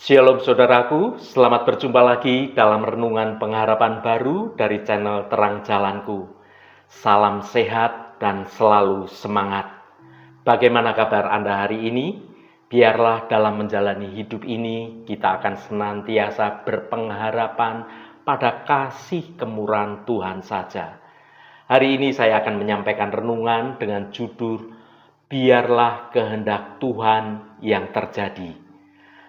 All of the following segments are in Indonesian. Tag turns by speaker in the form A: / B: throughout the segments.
A: Shalom saudaraku, selamat berjumpa lagi dalam renungan pengharapan baru dari channel Terang Jalanku. Salam sehat dan selalu semangat. Bagaimana kabar Anda hari ini? Biarlah dalam menjalani hidup ini kita akan senantiasa berpengharapan pada kasih kemurahan Tuhan saja. Hari ini saya akan menyampaikan renungan dengan judul Biarlah kehendak Tuhan yang terjadi.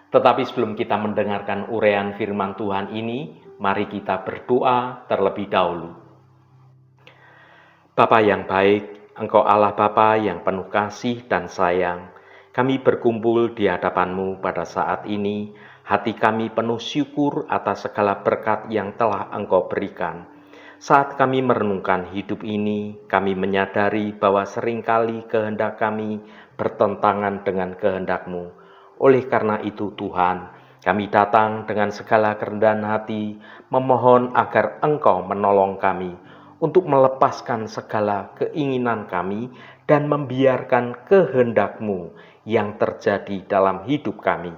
A: Tetapi sebelum kita mendengarkan uraian firman Tuhan ini, mari kita berdoa terlebih dahulu. Bapa yang baik, Engkau Allah Bapa yang penuh kasih dan sayang. Kami berkumpul di hadapan-Mu pada saat ini. Hati kami penuh syukur atas segala berkat yang telah Engkau berikan. Saat kami merenungkan hidup ini, kami menyadari bahwa seringkali kehendak kami bertentangan dengan kehendak-Mu. Oleh karena itu Tuhan, kami datang dengan segala kerendahan hati, memohon agar Engkau menolong kami untuk melepaskan segala keinginan kami dan membiarkan kehendak-Mu yang terjadi dalam hidup kami.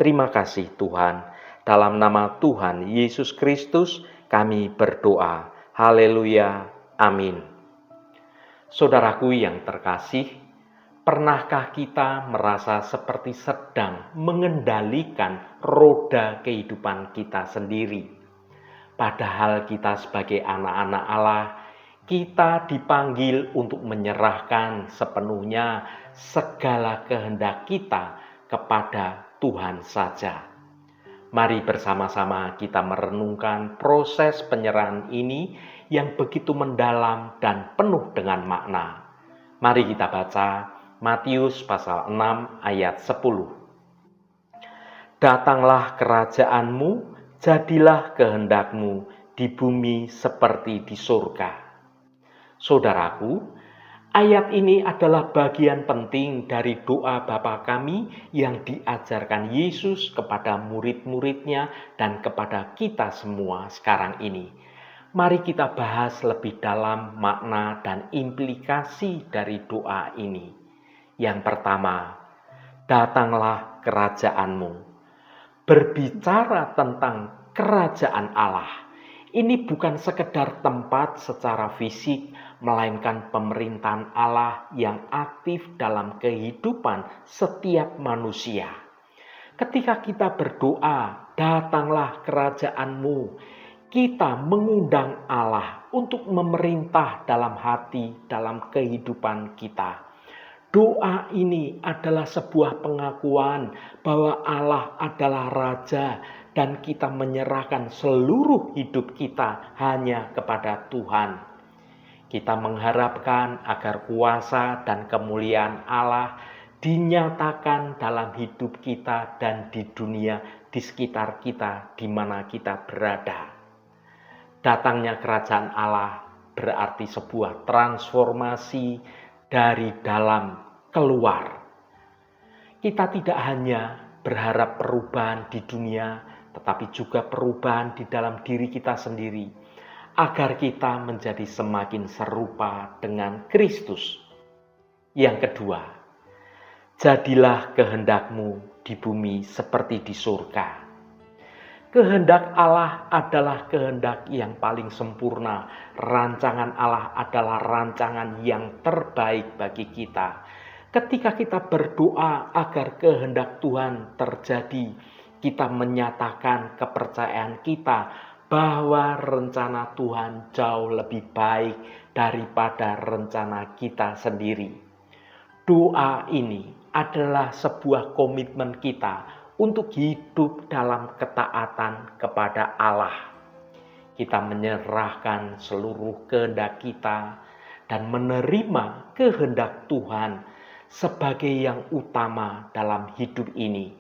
A: Terima kasih Tuhan. Dalam nama Tuhan Yesus Kristus kami berdoa. Haleluya. Amin. Saudaraku yang terkasih, pernahkah kita merasa seperti sedang mengendalikan roda kehidupan kita sendiri? Padahal kita sebagai anak-anak Allah, kita dipanggil untuk menyerahkan sepenuhnya segala kehendak kita kepada Tuhan saja. Mari bersama-sama kita merenungkan proses penyerahan ini yang begitu mendalam dan penuh dengan makna. Mari kita baca Matius pasal 6 ayat 10. Datanglah kerajaan-Mu, jadilah kehendak-Mu di bumi seperti di surga. Saudaraku, ayat ini adalah bagian penting dari doa Bapa kami yang diajarkan Yesus kepada murid-muridnya dan kepada kita semua sekarang ini. Mari kita bahas lebih dalam makna dan implikasi dari doa ini. Yang pertama, datanglah kerajaan-Mu. Berbicara tentang kerajaan Allah, ini bukan sekedar tempat secara fisik, melainkan pemerintahan Allah yang aktif dalam kehidupan setiap manusia. Ketika kita berdoa, datanglah kerajaan-Mu, kita mengundang Allah untuk memerintah dalam hati, dalam kehidupan kita. Doa ini adalah sebuah pengakuan bahwa Allah adalah Raja dan kita menyerahkan seluruh hidup kita hanya kepada Tuhan. Kita mengharapkan agar kuasa dan kemuliaan Allah dinyatakan dalam hidup kita dan di dunia di sekitar kita di mana kita berada. Datangnya kerajaan Allah berarti sebuah transformasi dari dalam keluar. Kita tidak hanya berharap perubahan di dunia, tetapi juga perubahan di dalam diri kita sendiri, agar kita menjadi semakin serupa dengan Kristus. Yang kedua, jadilah kehendak-Mu di bumi seperti di surga. Kehendak Allah adalah kehendak yang paling sempurna. Rancangan Allah adalah rancangan yang terbaik bagi kita. Ketika kita berdoa agar kehendak Tuhan terjadi, kita menyatakan kepercayaan kita bahwa rencana Tuhan jauh lebih baik daripada rencana kita sendiri. Doa ini adalah sebuah komitmen kita untuk hidup dalam ketaatan kepada Allah. Kita menyerahkan seluruh kehendak kita dan menerima kehendak Tuhan sebagai yang utama dalam hidup ini.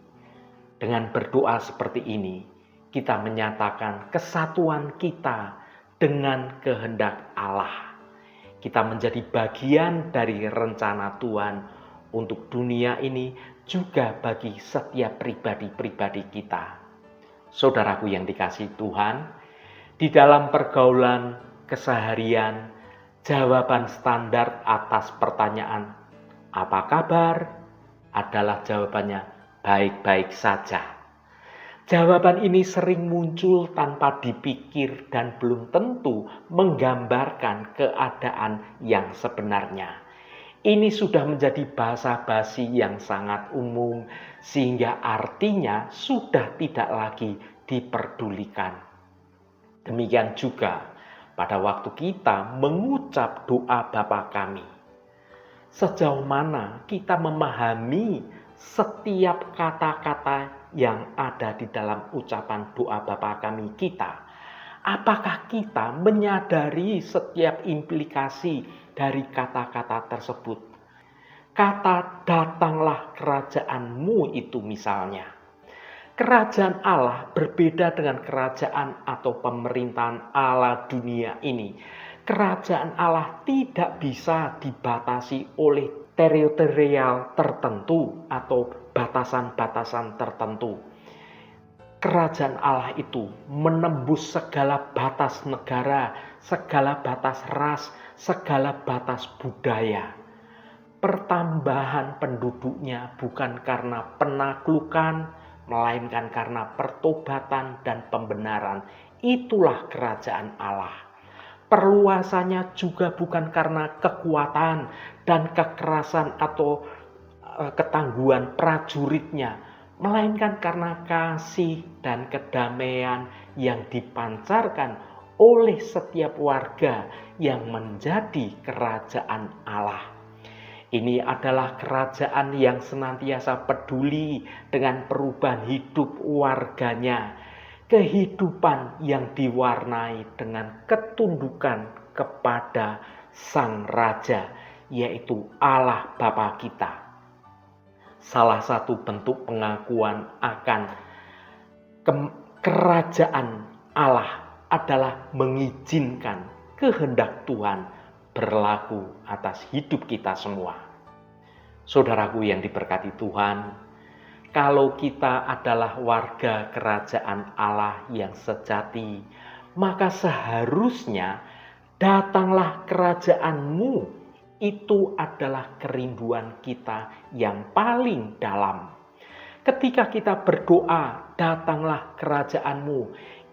A: Dengan berdoa seperti ini, kita menyatakan kesatuan kita dengan kehendak Allah. Kita menjadi bagian dari rencana Tuhan untuk dunia ini, juga bagi setiap pribadi-pribadi kita. Saudaraku yang dikasihi Tuhan, di dalam pergaulan keseharian, jawaban standar atas pertanyaan "apa kabar?" adalah jawabannya "baik-baik saja". Jawaban ini sering muncul tanpa dipikir dan belum tentu menggambarkan keadaan yang sebenarnya. Ini sudah menjadi bahasa basi yang sangat umum, sehingga artinya sudah tidak lagi diperdulikan. Demikian juga pada waktu kita mengucap doa Bapa kami. Sejauh mana kita memahami setiap kata-kata yang ada di dalam ucapan doa Bapa kami kita? Apakah kita menyadari setiap implikasi dari kata-kata tersebut? Kata datanglah kerajaanmu itu misalnya. Kerajaan Allah berbeda dengan kerajaan atau pemerintahan ala dunia ini. Kerajaan Allah tidak bisa dibatasi oleh teritorial tertentu atau batasan-batasan tertentu. Kerajaan Allah itu menembus segala batas negara, segala batas ras, segala batas budaya. Pertambahan penduduknya bukan karena penaklukan, melainkan karena pertobatan dan pembenaran. Itulah kerajaan Allah. Perluasannya juga bukan karena kekuatan dan kekerasan atau ketangguhan prajuritnya, melainkan karena kasih dan kedamaian yang dipancarkan oleh setiap warga yang menjadi kerajaan Allah. Ini adalah kerajaan yang senantiasa peduli dengan perubahan hidup warganya. Kehidupan yang diwarnai dengan ketundukan kepada Sang Raja, yaitu Allah Bapa kita. Salah satu bentuk pengakuan akan kerajaan Allah adalah mengizinkan kehendak Tuhan berlaku atas hidup kita semua. Saudaraku yang diberkati Tuhan, kalau kita adalah warga kerajaan Allah yang sejati, maka seharusnya datanglah kerajaanmu. Itu adalah kerinduan kita yang paling dalam. Ketika kita berdoa, datanglah kerajaanmu,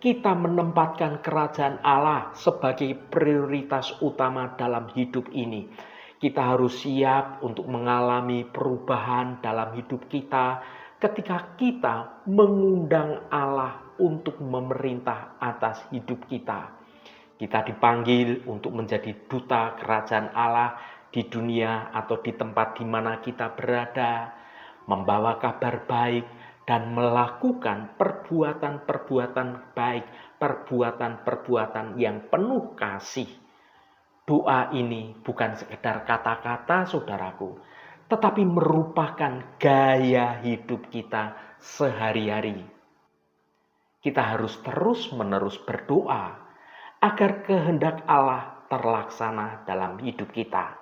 A: kita menempatkan kerajaan Allah sebagai prioritas utama dalam hidup ini. Kita harus siap untuk mengalami perubahan dalam hidup kita ketika kita mengundang Allah untuk memerintah atas hidup kita. Kita dipanggil untuk menjadi duta kerajaan Allah di dunia atau di tempat di mana kita berada, membawa kabar baik dan melakukan perbuatan-perbuatan baik, perbuatan-perbuatan yang penuh kasih. Doa ini bukan sekedar kata-kata, saudaraku, tetapi merupakan gaya hidup kita sehari-hari. Kita harus terus-menerus berdoa agar kehendak Allah terlaksana dalam hidup kita.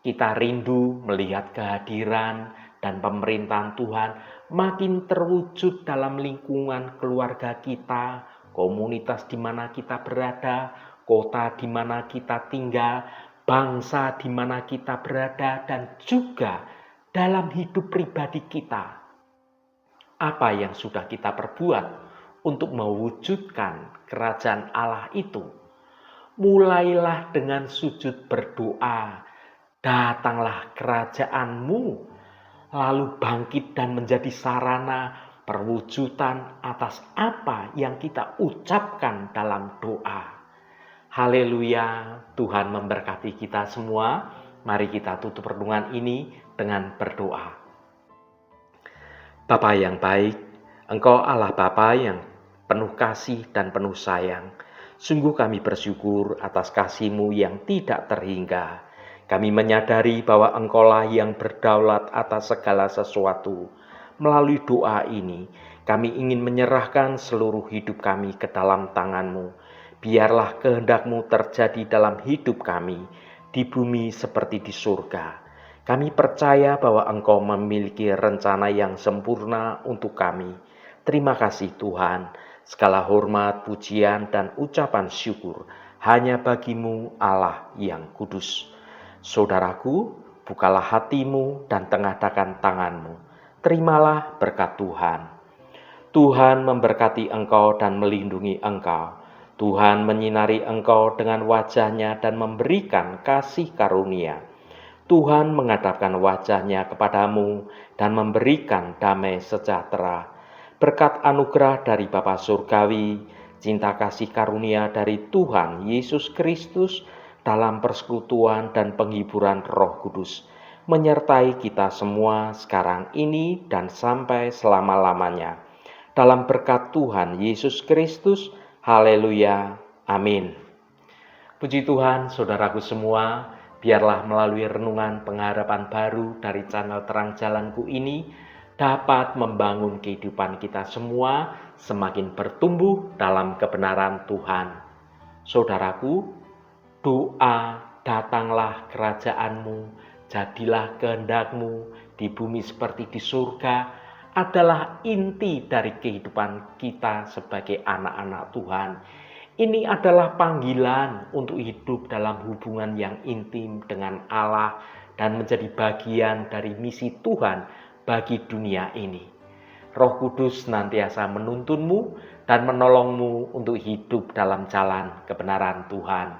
A: Kita rindu melihat kehadiran dan pemerintahan Tuhan makin terwujud dalam lingkungan keluarga kita, komunitas di mana kita berada, kota di mana kita tinggal, bangsa di mana kita berada, dan juga dalam hidup pribadi kita. Apa yang sudah kita perbuat untuk mewujudkan kerajaan Allah itu? Mulailah dengan sujud berdoa, datanglah kerajaanmu, lalu bangkit dan menjadi sarana perwujudan atas apa yang kita ucapkan dalam doa. Haleluya, Tuhan memberkati kita semua. Mari kita tutup renungan ini dengan berdoa. Bapa yang baik, Engkau Allah Bapa yang penuh kasih dan penuh sayang. Sungguh kami bersyukur atas kasih-Mu yang tidak terhingga. Kami menyadari bahwa Engkaulah yang berdaulat atas segala sesuatu. Melalui doa ini, kami ingin menyerahkan seluruh hidup kami ke dalam tangan-Mu. Biarlah kehendak-Mu terjadi dalam hidup kami, di bumi seperti di surga. Kami percaya bahwa Engkau memiliki rencana yang sempurna untuk kami. Terima kasih Tuhan, segala hormat, pujian, dan ucapan syukur hanya bagi-Mu Allah yang kudus. Saudaraku, bukalah hatimu dan tengadahkan tanganmu. Terimalah berkat Tuhan. Tuhan memberkati engkau dan melindungi engkau. Tuhan menyinari engkau dengan wajah-Nya dan memberikan kasih karunia. Tuhan menghadapkan wajah-Nya kepadamu dan memberikan damai sejahtera. Berkat anugerah dari Bapa Surgawi, cinta kasih karunia dari Tuhan Yesus Kristus dalam persekutuan dan penghiburan Roh Kudus menyertai kita semua sekarang ini dan sampai selama-lamanya. Dalam berkat Tuhan Yesus Kristus, haleluya, amin. Puji Tuhan, saudaraku semua, biarlah melalui renungan pengharapan baru dari channel Terang Jalanku ini dapat membangun kehidupan kita semua semakin bertumbuh dalam kebenaran Tuhan. Saudaraku, doa datanglah kerajaan-Mu, jadilah kehendak-Mu di bumi seperti di surga adalah inti dari kehidupan kita sebagai anak-anak Tuhan. Ini adalah panggilan untuk hidup dalam hubungan yang intim dengan Allah dan menjadi bagian dari misi Tuhan bagi dunia ini. Roh Kudus senantiasa menuntunmu dan menolongmu untuk hidup dalam jalan kebenaran Tuhan.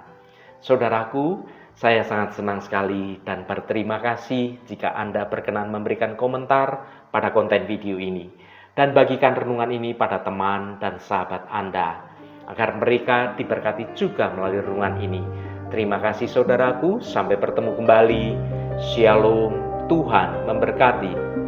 A: Saudaraku, saya sangat senang sekali dan berterima kasih jika Anda berkenan memberikan komentar pada konten video ini dan bagikan renungan ini pada teman dan sahabat Anda agar mereka diberkati juga melalui renungan ini. Terima kasih saudaraku, sampai bertemu kembali. Shalom, Tuhan memberkati.